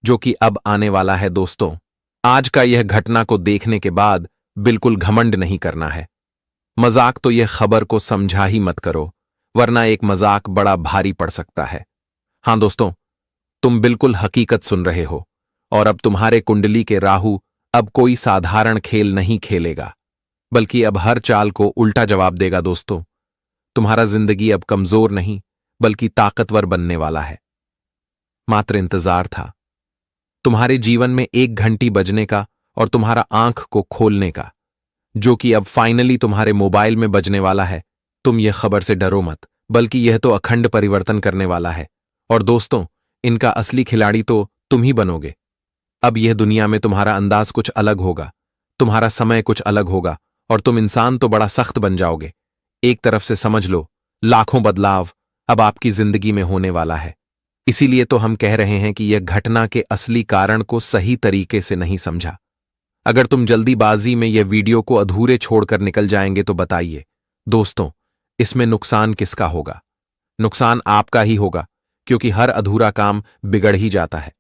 जो कि अब आने वाला है। दोस्तों, आज का यह घटना को देखने के बाद बिल्कुल घमंड नहीं करना है। मजाक तो यह खबर को समझा ही मत करो, वरना एक मजाक बड़ा भारी पड़ सकता है। हां दोस्तों, तुम बिल्कुल हकीकत सुन रहे हो, और अब तुम्हारे कुंडली के राहु अब कोई साधारण खेल नहीं खेलेगा, बल्कि अब हर चाल को उल्टा जवाब देगा। दोस्तों, तुम्हारा जिंदगी अब कमजोर नहीं बल्कि ताकतवर बनने वाला है। मात्र इंतजार था तुम्हारे जीवन में एक घंटी बजने का और तुम्हारा आंख को खोलने का, जो कि अब फाइनली तुम्हारे मोबाइल में बजने वाला है। तुम यह खबर से डरो मत, बल्कि यह तो अखंड परिवर्तन करने वाला है। और दोस्तों, इनका असली खिलाड़ी तो तुम ही बनोगे। अब यह दुनिया में तुम्हारा अंदाज कुछ अलग होगा, तुम्हारा समय कुछ अलग होगा, और तुम इंसान तो बड़ा सख्त बन जाओगे। एक तरफ से समझ लो, लाखों बदलाव अब आपकी जिंदगी में होने वाला है। इसीलिए तो हम कह रहे हैं कि यह घटना के असली कारण को सही तरीके से नहीं समझा। अगर तुम जल्दीबाजी में यह वीडियो को अधूरे छोड़कर निकल जाएंगे तो बताइए दोस्तों, इसमें नुकसान किसका होगा? नुकसान आपका ही होगा, क्योंकि हर अधूरा काम बिगड़ ही जाता है।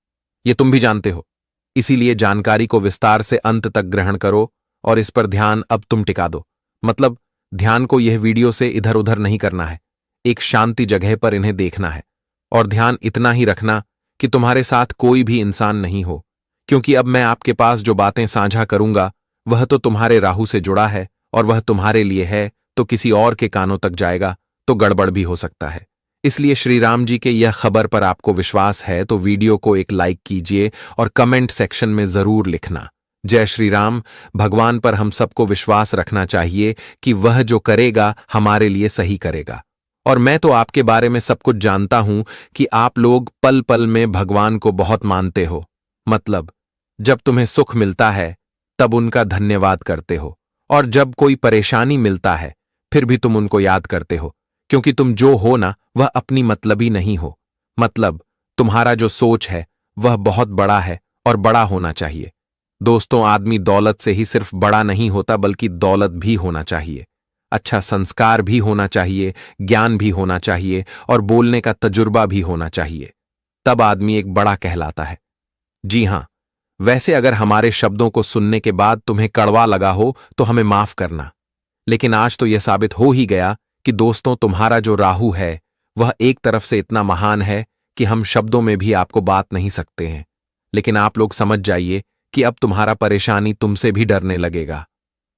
यह तुम भी जानते हो। इसीलिए जानकारी को विस्तार से अंत तक ग्रहण करो और इस पर ध्यान अब तुम टिका दो। मतलब, ध्यान को यह वीडियो से इधर उधर नहीं करना है, एक शांति जगह पर इन्हें देखना है। और ध्यान इतना ही रखना कि तुम्हारे साथ कोई भी इंसान नहीं हो, क्योंकि अब मैं आपके पास जो बातें साझा करूंगा वह तो तुम्हारे राहु से जुड़ा है, और वह तुम्हारे लिए है तो किसी और के कानों तक जाएगा तो गड़बड़ भी हो सकता है। इसलिए श्री राम जी के यह खबर पर आपको विश्वास है तो वीडियो को एक लाइक कीजिए और कमेंट सेक्शन में जरूर लिखना, जय श्री राम। भगवान पर हम सबको विश्वास रखना चाहिए कि वह जो करेगा हमारे लिए सही करेगा। और मैं तो आपके बारे में सब कुछ जानता हूं कि आप लोग पल पल में भगवान को बहुत मानते हो। मतलब, जब तुम्हें सुख मिलता है तब उनका धन्यवाद करते हो, और जब कोई परेशानी मिलता है फिर भी तुम उनको याद करते हो, क्योंकि तुम जो हो ना वह अपनी मतलबी नहीं हो। मतलब, तुम्हारा जो सोच है वह बहुत बड़ा है और बड़ा होना चाहिए। दोस्तों, आदमी दौलत से ही सिर्फ बड़ा नहीं होता, बल्कि दौलत भी होना चाहिए, अच्छा संस्कार भी होना चाहिए, ज्ञान भी होना चाहिए, और बोलने का तजुर्बा भी होना चाहिए। तब आदमी एक बड़ा कहलाता है। जी हां, वैसे अगर हमारे शब्दों को सुनने के बाद तुम्हें कड़वा लगा हो तो हमें माफ करना, लेकिन आज तो यह साबित हो ही गया कि दोस्तों, तुम्हारा जो राहु है वह एक तरफ से इतना महान है कि हम शब्दों में भी आपको बात नहीं सकते हैं। लेकिन आप लोग समझ जाइए कि अब तुम्हारा परेशानी तुमसे भी डरने लगेगा।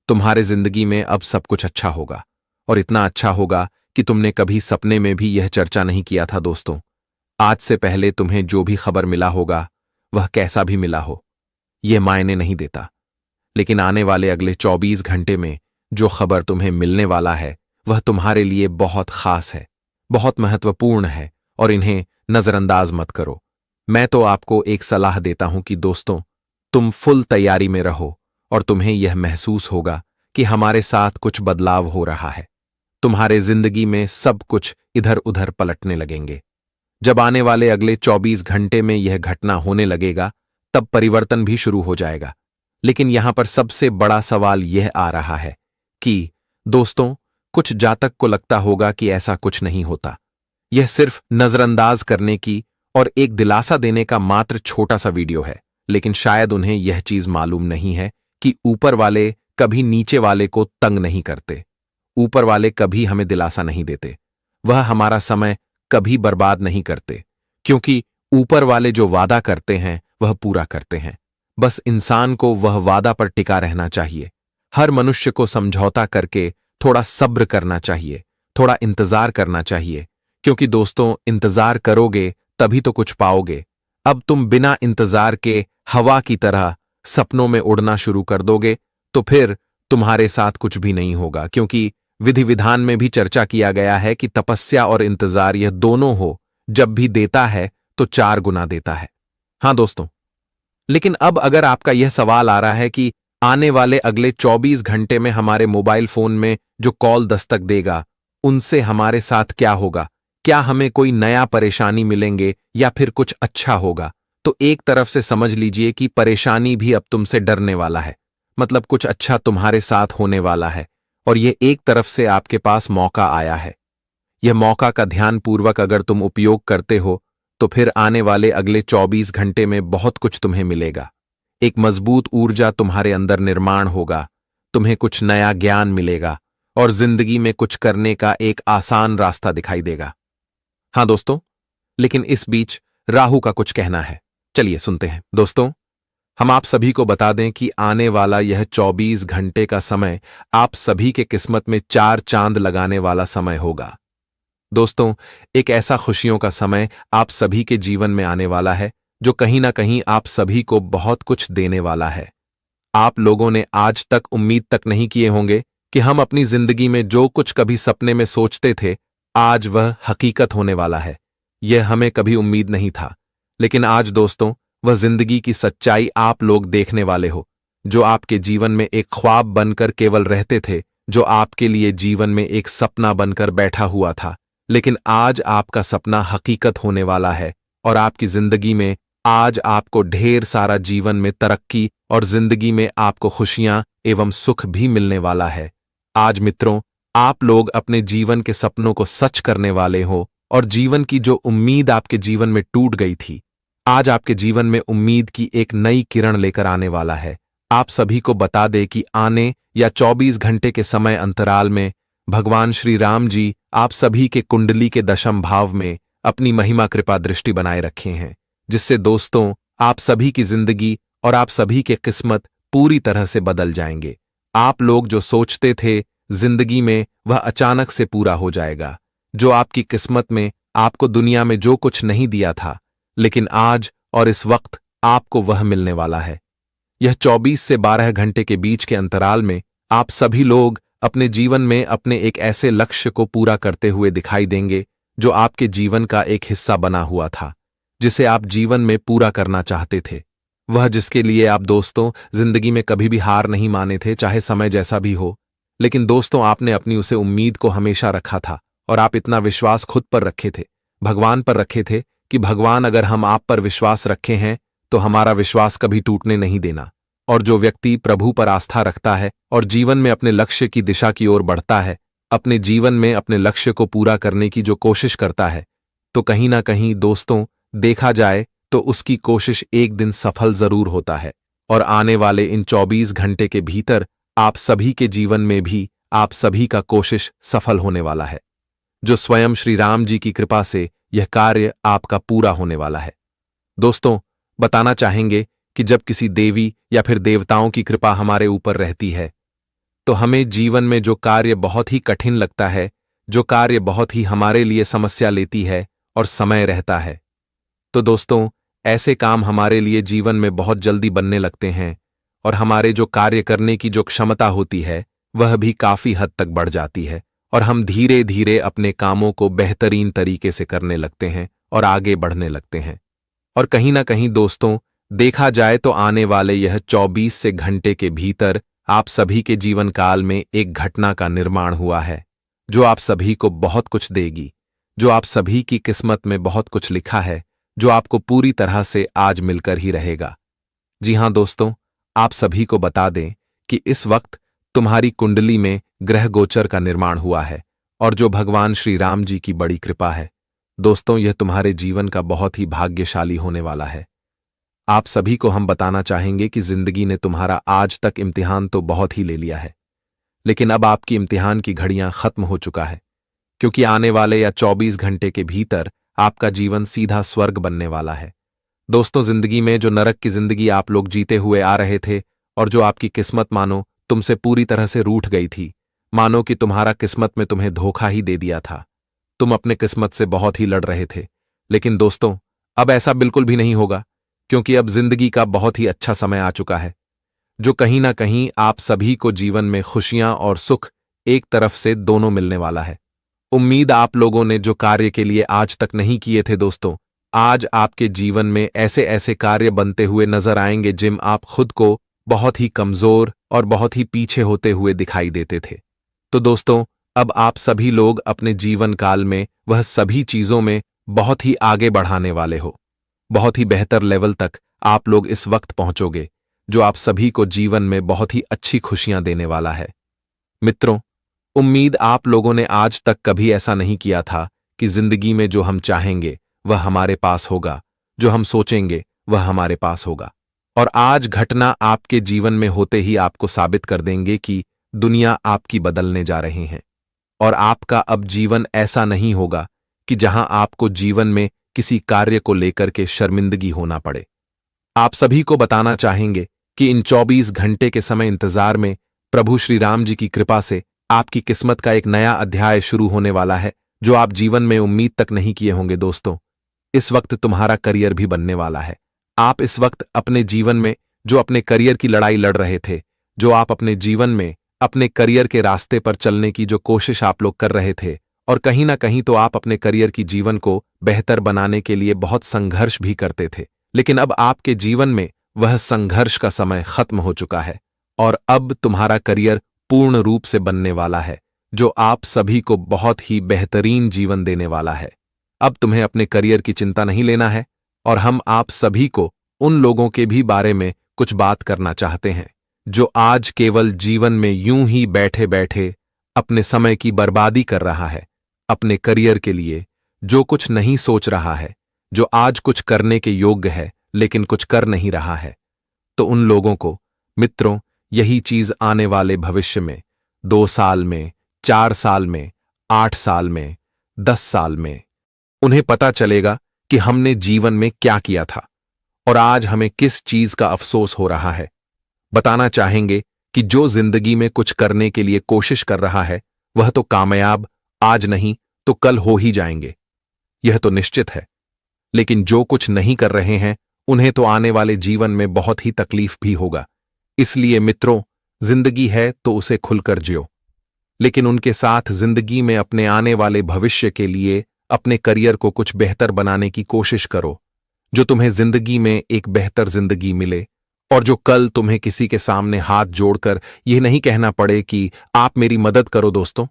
तुम्हारे जिंदगी में अब सब कुछ अच्छा होगा, और इतना अच्छा होगा कि तुमने कभी सपने में भी यह चर्चा नहीं किया था। दोस्तों, आज से पहले तुम्हें जो भी खबर मिला होगा वह कैसा भी मिला हो, यह मायने नहीं देता, लेकिन आने वाले अगले 24 घंटे में जो खबर तुम्हें मिलने वाला है वह तुम्हारे लिए बहुत खास है, बहुत महत्वपूर्ण है, और इन्हें नजरअंदाज मत करो। मैं तो आपको एक सलाह देता हूं कि दोस्तों, तुम फुल तैयारी में रहो, और तुम्हें यह महसूस होगा कि हमारे साथ कुछ बदलाव हो रहा है। तुम्हारे जिंदगी में सब कुछ इधर उधर पलटने लगेंगे। जब आने वाले अगले 24 घंटे में यह घटना होने लगेगा तब परिवर्तन भी शुरू हो जाएगा। लेकिन यहां पर सबसे बड़ा सवाल यह आ रहा है कि दोस्तों, कुछ जातक को लगता होगा कि ऐसा कुछ नहीं होता, यह सिर्फ नजरअंदाज करने की और एक दिलासा देने का मात्र छोटा सा वीडियो है। लेकिन शायद उन्हें यह चीज मालूम नहीं है कि ऊपर वाले कभी नीचे वाले को तंग नहीं करते, ऊपर वाले कभी हमें दिलासा नहीं देते, वह हमारा समय कभी बर्बाद नहीं करते, क्योंकि ऊपर वाले जो वादा करते हैं वह पूरा करते हैं। बस इंसान को वह वादा पर टिका रहना चाहिए। हर मनुष्य को समझौता करके थोड़ा सब्र करना चाहिए, थोड़ा इंतजार करना चाहिए, क्योंकि दोस्तों, इंतजार करोगे तभी तो कुछ पाओगे। अब तुम बिना इंतजार के हवा की तरह सपनों में उड़ना शुरू कर दोगे तो फिर तुम्हारे साथ कुछ भी नहीं होगा, क्योंकि विधि विधान में भी चर्चा किया गया है कि तपस्या और इंतजार यह दोनों हो, जब भी देता है तो 4 गुना देता है। हां दोस्तों, लेकिन अब अगर आपका यह सवाल आ रहा है कि आने वाले अगले 24 घंटे में हमारे मोबाइल फोन में जो कॉल दस्तक देगा उनसे हमारे साथ क्या होगा, क्या हमें कोई नया परेशानी मिलेंगे या फिर कुछ अच्छा होगा, तो एक तरफ से समझ लीजिए कि परेशानी भी अब तुमसे डरने वाला है। मतलब, कुछ अच्छा तुम्हारे साथ होने वाला है, और यह एक तरफ से आपके पास मौका आया है। यह मौका का ध्यानपूर्वक अगर तुम उपयोग करते हो तो फिर आने वाले अगले 24 घंटे में बहुत कुछ तुम्हें मिलेगा। एक मजबूत ऊर्जा तुम्हारे अंदर निर्माण होगा, तुम्हें कुछ नया ज्ञान मिलेगा और जिंदगी में कुछ करने का एक आसान रास्ता दिखाई देगा। हाँ दोस्तों, लेकिन इस बीच राहु का कुछ कहना है। चलिए सुनते हैं। दोस्तों, हम आप सभी को बता दें कि आने वाला यह 24 घंटे का समय आप सभी के किस्मत में 4 चांद लगाने वाला समय होगा। दोस्तों, एक ऐसा खुशियों का समय आप सभी के जीवन में आने वाला है जो कहीं ना कहीं आप सभी को बहुत कुछ देने वाला है। आप लोगों ने आज तक उम्मीद तक नहीं किए होंगे कि हम अपनी जिंदगी में जो कुछ कभी सपने में सोचते थे, आज वह हकीकत होने वाला है। यह हमें कभी उम्मीद नहीं था, लेकिन आज दोस्तों वह जिंदगी की सच्चाई आप लोग देखने वाले हो। जो आपके जीवन में एक ख्वाब बनकर केवल रहते थे, जो आपके लिए जीवन में एक सपना बनकर बैठा हुआ था, लेकिन आज आपका सपना हकीकत होने वाला है और आपकी जिंदगी में आज आपको ढेर सारा जीवन में तरक्की और जिंदगी में आपको खुशियां एवं सुख भी मिलने वाला है। आज मित्रों, आप लोग अपने जीवन के सपनों को सच करने वाले हो और जीवन की जो उम्मीद आपके जीवन में टूट गई थी, आज आपके जीवन में उम्मीद की एक नई किरण लेकर आने वाला है। आप सभी को बता दे कि आने या 24 घंटे के समय अंतराल में भगवान श्री राम जी आप सभी के कुंडली के दशम भाव में अपनी महिमा कृपा दृष्टि बनाए रखे हैं, जिससे दोस्तों आप सभी की जिंदगी और आप सभी के किस्मत पूरी तरह से बदल जाएंगे। आप लोग जो सोचते थे जिंदगी में, वह अचानक से पूरा हो जाएगा। जो आपकी किस्मत में आपको दुनिया में जो कुछ नहीं दिया था, लेकिन आज और इस वक्त आपको वह मिलने वाला है। यह 24 से 12 घंटे के बीच के अंतराल में आप सभी लोग अपने जीवन में अपने एक ऐसे लक्ष्य को पूरा करते हुए दिखाई देंगे जो आपके जीवन का एक हिस्सा बना हुआ था, जिसे आप जीवन में पूरा करना चाहते थे। वह जिसके लिए आप दोस्तों जिंदगी में कभी भी हार नहीं माने थे, चाहे समय जैसा भी हो। लेकिन दोस्तों, आपने अपनी उसे उम्मीद को हमेशा रखा था और आप इतना विश्वास खुद पर रखे थे, भगवान पर रखे थे कि भगवान अगर हम आप पर विश्वास रखे हैं तो हमारा विश्वास कभी टूटने नहीं देना। और जो व्यक्ति प्रभु पर आस्था रखता है और जीवन में अपने लक्ष्य की दिशा की ओर बढ़ता है, अपने जीवन में अपने लक्ष्य को पूरा करने की जो कोशिश करता है, तो कहीं ना कहीं दोस्तों देखा जाए तो उसकी कोशिश एक दिन सफल जरूर होता है। और आने वाले इन 24 घंटे के भीतर आप सभी के जीवन में भी आप सभी का कोशिश सफल होने वाला है, जो स्वयं श्री राम जी की कृपा से यह कार्य आपका पूरा होने वाला है। दोस्तों, बताना चाहेंगे कि जब किसी देवी या फिर देवताओं की कृपा हमारे ऊपर रहती है, तो हमें जीवन में जो कार्य बहुत ही कठिन लगता है, जो कार्य बहुत ही हमारे लिए समस्या लेती है और समय रहता है, तो दोस्तों ऐसे काम हमारे लिए जीवन में बहुत जल्दी बनने लगते हैं और हमारे जो कार्य करने की जो क्षमता होती है वह भी काफी हद तक बढ़ जाती है और हम धीरे धीरे अपने कामों को बेहतरीन तरीके से करने लगते हैं और आगे बढ़ने लगते हैं। और कहीं ना कहीं दोस्तों देखा जाए तो आने वाले यह 24 से घंटे के भीतर आप सभी के जीवन काल में एक घटना का निर्माण हुआ है जो आप सभी को बहुत कुछ देगी, जो आप सभी की किस्मत में बहुत कुछ लिखा है, जो आपको पूरी तरह से आज मिलकर ही रहेगा। जी हां दोस्तों, आप सभी को बता दें कि इस वक्त तुम्हारी कुंडली में ग्रह गोचर का निर्माण हुआ है और जो भगवान श्री राम जी की बड़ी कृपा है दोस्तों, यह तुम्हारे जीवन का बहुत ही भाग्यशाली होने वाला है। आप सभी को हम बताना चाहेंगे कि जिंदगी ने तुम्हारा आज तक इम्तिहान तो बहुत ही ले लिया है, लेकिन अब आपकी इम्तिहान की घड़ियां खत्म हो चुका है, क्योंकि आने वाले या 24 घंटे के भीतर आपका जीवन सीधा स्वर्ग बनने वाला है। दोस्तों, जिंदगी में जो नरक की जिंदगी आप लोग जीते हुए आ रहे थे और जो आपकी किस्मत मानो तुमसे पूरी तरह से रूठ गई थी, मानो कि तुम्हारा किस्मत में तुम्हें धोखा ही दे दिया था, तुम अपने किस्मत से बहुत ही लड़ रहे थे, लेकिन दोस्तों अब ऐसा बिल्कुल भी नहीं होगा, क्योंकि अब जिंदगी का बहुत ही अच्छा समय आ चुका है, जो कहीं ना कहीं आप सभी को जीवन में खुशियां और सुख एक तरफ से दोनों मिलने वाला है। उम्मीद आप लोगों ने जो कार्य के लिए आज तक नहीं किए थे दोस्तों, आज आपके जीवन में ऐसे ऐसे कार्य बनते हुए नजर आएंगे जिम आप खुद को बहुत ही कमजोर और बहुत ही पीछे होते हुए दिखाई देते थे। तो दोस्तों अब आप सभी लोग अपने जीवन काल में वह सभी चीजों में बहुत ही आगे बढ़ाने वाले हो, बहुत ही बेहतर लेवल तक आप लोग इस वक्त पहुंचोगे, जो आप सभी को जीवन में बहुत ही अच्छी खुशियां देने वाला है। मित्रों, उम्मीद आप लोगों ने आज तक कभी ऐसा नहीं किया था कि जिंदगी में जो हम चाहेंगे वह हमारे पास होगा, जो हम सोचेंगे वह हमारे पास होगा। और आज घटना आपके जीवन में होते ही आपको साबित कर देंगे कि दुनिया आपकी बदलने जा रही है। और आपका अब जीवन ऐसा नहीं होगा कि जहां आपको जीवन में किसी कार्य को लेकर के शर्मिंदगी होना पड़े। आप सभी को बताना चाहेंगे कि इन 24 घंटे के समय इंतजार में प्रभु श्री राम जी की कृपा से आपकी किस्मत का एक नया अध्याय शुरू होने वाला है, जो आप जीवन में उम्मीद तक नहीं किए होंगे। दोस्तों, इस वक्त तुम्हारा करियर भी बनने वाला है। आप इस वक्त अपने जीवन में जो अपने करियर की लड़ाई लड़ रहे थे, जो आप अपने जीवन में अपने करियर के रास्ते पर चलने की जो कोशिश आप लोग कर रहे थे, और कहीं ना कहीं तो आप अपने करियर की जीवन को बेहतर बनाने के लिए बहुत संघर्ष भी करते थे, लेकिन अब आपके जीवन में वह संघर्ष का समय खत्म हो चुका है और अब तुम्हारा करियर पूर्ण रूप से बनने वाला है, जो आप सभी को बहुत ही बेहतरीन जीवन देने वाला है। अब तुम्हें अपने करियर की चिंता नहीं लेना है और हम आप सभी को उन लोगों के भी बारे में कुछ बात करना चाहते हैं, जो आज केवल जीवन में यूं ही बैठे बैठे अपने समय की बर्बादी कर रहा है, अपने करियर के लिए जो कुछ नहीं सोच रहा है, जो आज कुछ करने के योग्य है लेकिन कुछ कर नहीं रहा है। तो उन लोगों को, मित्रों, यही चीज आने वाले भविष्य में 2 साल में, 4 साल में, 8 साल में, 10 साल में उन्हें पता चलेगा कि हमने जीवन में क्या किया था और आज हमें किस चीज का अफसोस हो रहा है। बताना चाहेंगे कि जो जिंदगी में कुछ करने के लिए कोशिश कर रहा है, वह तो कामयाब आज नहीं तो कल हो ही जाएंगे, यह तो निश्चित है। लेकिन जो कुछ नहीं कर रहे हैं, उन्हें तो आने वाले जीवन में बहुत ही तकलीफ भी होगा। इसलिए मित्रों, जिंदगी है तो उसे खुलकर जियो, लेकिन उनके साथ जिंदगी में अपने आने वाले भविष्य के लिए अपने करियर को कुछ बेहतर बनाने की कोशिश करो, जो तुम्हें जिंदगी में एक बेहतर जिंदगी मिले और जो कल तुम्हें किसी के सामने हाथ जोड़कर यह नहीं कहना पड़े कि आप मेरी मदद करो। दोस्तों,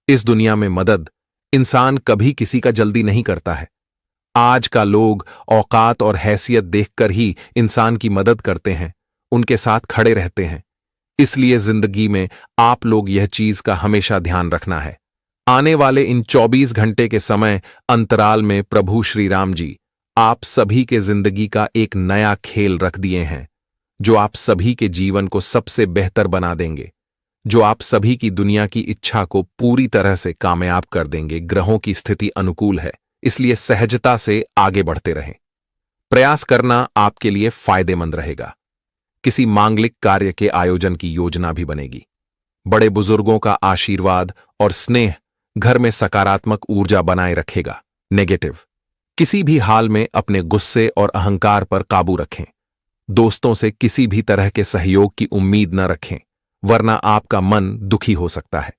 इस दुनिया में मदद इंसान कभी किसी का जल्दी नहीं करता है। आज का लोग औकात और हैसियत देखकर ही इंसान की मदद करते हैं, उनके साथ खड़े रहते हैं। इसलिए जिंदगी में आप लोग यह चीज का हमेशा ध्यान रखना है। आने वाले इन 24 घंटे के समय अंतराल में प्रभु श्री राम जी आप सभी के जिंदगी का एक नया खेल रख दिए हैं, जो आप सभी के जीवन को सबसे बेहतर बना देंगे, जो आप सभी की दुनिया की इच्छा को पूरी तरह से कामयाब कर देंगे। ग्रहों की स्थिति अनुकूल है, इसलिए सहजता से आगे बढ़ते रहें। प्रयास करना आपके लिए फायदेमंद रहेगा। किसी मांगलिक कार्य के आयोजन की योजना भी बनेगी। बड़े बुजुर्गों का आशीर्वाद और स्नेह घर में सकारात्मक ऊर्जा बनाए रखेगा। नेगेटिव, किसी भी हाल में अपने गुस्से और अहंकार पर काबू रखें। दोस्तों से किसी भी तरह के सहयोग की उम्मीद न रखें, वरना आपका मन दुखी हो सकता है।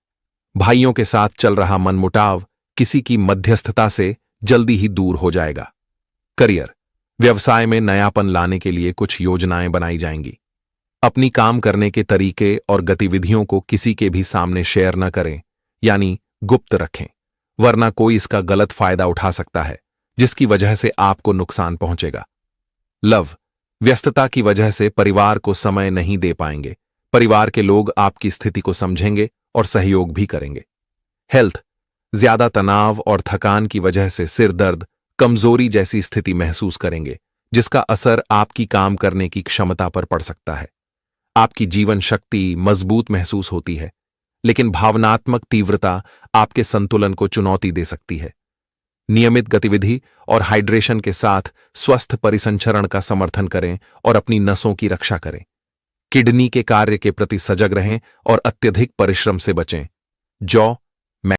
भाइयों के साथ चल रहा मनमुटाव किसी की मध्यस्थता से जल्दी ही दूर हो जाएगा। करियर, व्यवसाय में नयापन लाने के लिए कुछ योजनाएं बनाई जाएंगी। अपनी काम करने के तरीके और गतिविधियों को किसी के भी सामने शेयर न करें, यानी गुप्त रखें, वरना कोई इसका गलत फायदा उठा सकता है, जिसकी वजह से आपको नुकसान पहुंचेगा। लव, व्यस्तता की वजह से परिवार को समय नहीं दे पाएंगे। परिवार के लोग आपकी स्थिति को समझेंगे और सहयोग भी करेंगे। हेल्थ, ज्यादा तनाव और थकान की वजह से सिर दर्द, कमजोरी जैसी स्थिति महसूस करेंगे, जिसका असर आपकी काम करने की क्षमता पर पड़ सकता है। आपकी जीवन शक्ति मजबूत महसूस होती है, लेकिन भावनात्मक तीव्रता आपके संतुलन को चुनौती दे सकती है। नियमित गतिविधि और हाइड्रेशन के साथ स्वस्थ परिसंचरण का समर्थन करें और अपनी नसों की रक्षा करें। किडनी के कार्य के प्रति सजग रहें और अत्यधिक परिश्रम से बचें। जौ,